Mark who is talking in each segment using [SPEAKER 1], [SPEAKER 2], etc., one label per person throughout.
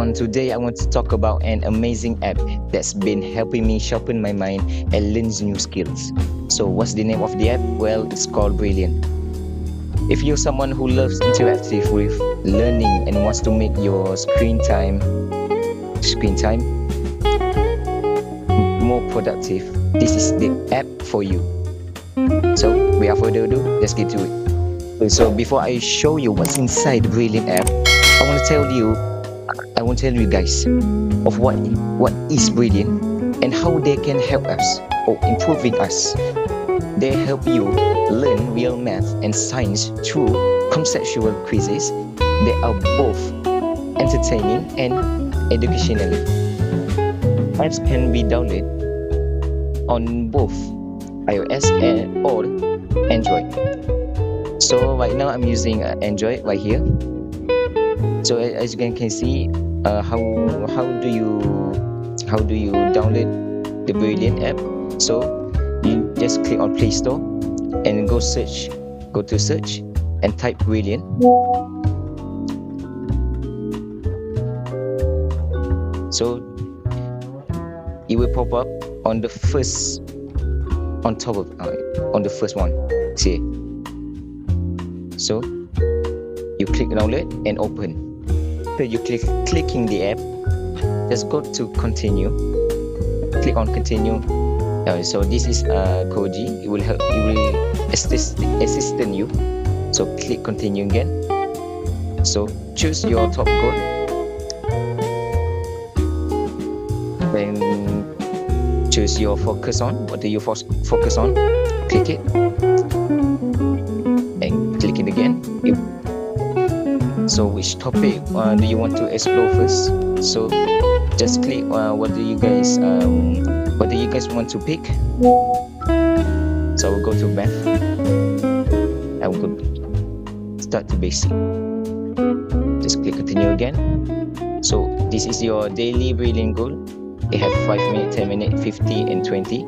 [SPEAKER 1] everyone. Today I want to talk about an amazing app that's been helping me sharpen my mind and learn new skills. So what's the name of the app? Well, it's called Brilliant. If you're someone who loves interactive with learning and wants to make your screen time more productive, this is the app for you. So without further ado, let's get to it. So before I show you what's inside the Brilliant app, I want to tell you guys of what is Brilliant and how they can help us or improving us. They help you learn real math and science through conceptual quizzes. They are both entertaining and educational. Apps can be downloaded on both iOS or Android. So right now I'm using Android right here. So as you can see, how do you download the Brilliant app? So you just click on Play Store and go to search and type Brilliant. So it will pop up on the first one. See? So you click download and open. After you clicking the app, just go to continue. Click on continue. So this is Koji. It will assist you. So click continue again. So choose your top goal. Then choose your focus on. What do you focus on? Click it. And click it again. So which topic do you want to explore first? So just click what do you guys want to pick? So we'll go to math. I will go start to basic. Just click continue again. So this is your daily Brilliant goal. They have 5 minutes, 10 minutes, 50 and 20.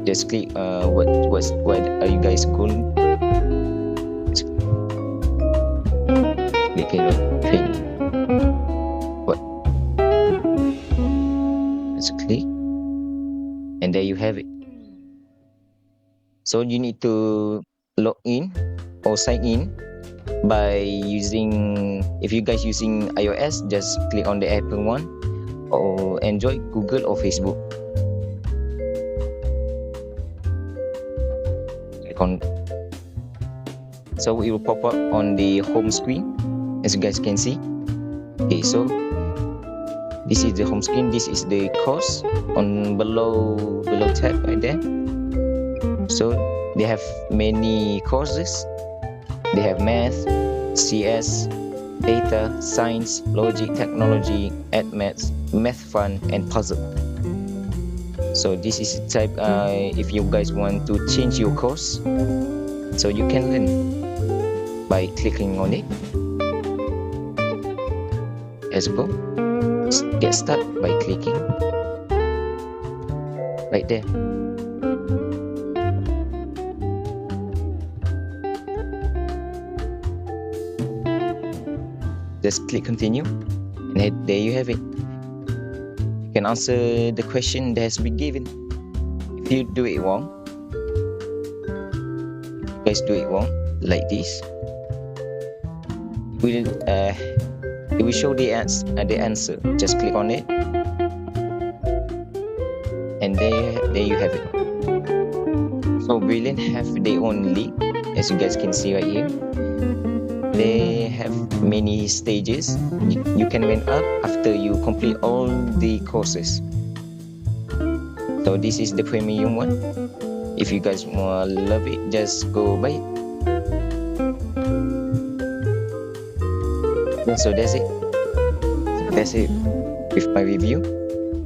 [SPEAKER 1] Just click what are you guys going? Click it. What? Let's click. And there you have it. So you need to log in or sign in by using, if you guys using iOS, just click on the Apple one, or Android, Google or Facebook. Click on. So it will pop up on the home screen, as you guys can see. Okay, so this is the home screen. This is the course on below tab right there. So they have many courses. They have math, CS, data, science, logic, technology, math fun, and puzzle. So this is the type if you guys want to change your course, so you can learn by clicking on it. Let's go. Get started by clicking right there. Just click continue, and there you have it. You can answer the question that has been given. If you do it wrong, you guys do it wrong like this, it will show the answer. Just click on it, and there you have it. So Brilliant have their own league, as you guys can see right here. They have many stages. You can win up after you complete all the courses. So this is the premium one. If you guys love it, just go buy it. So that's it. With my review.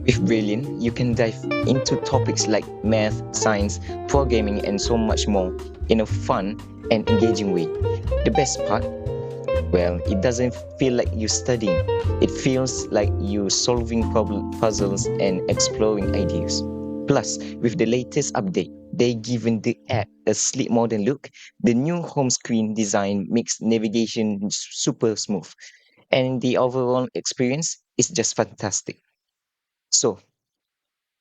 [SPEAKER 1] With Brilliant, you can dive into topics like math, science, programming, and so much more in a fun and engaging way. The best part, well, it doesn't feel like you're studying. It feels like you're solving puzzles and exploring ideas. Plus, with the latest update, they've given the app a sleek modern look. The new home screen design makes navigation super smooth. And the overall experience It's just fantastic. So,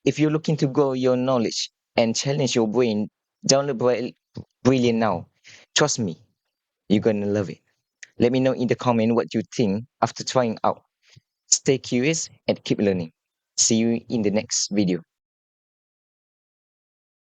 [SPEAKER 1] if you're looking to grow your knowledge and challenge your brain, download Brilliant now. Trust me, you're gonna love it. Let me know in the comment what you think after trying out. Stay curious and keep learning. See you in the next video.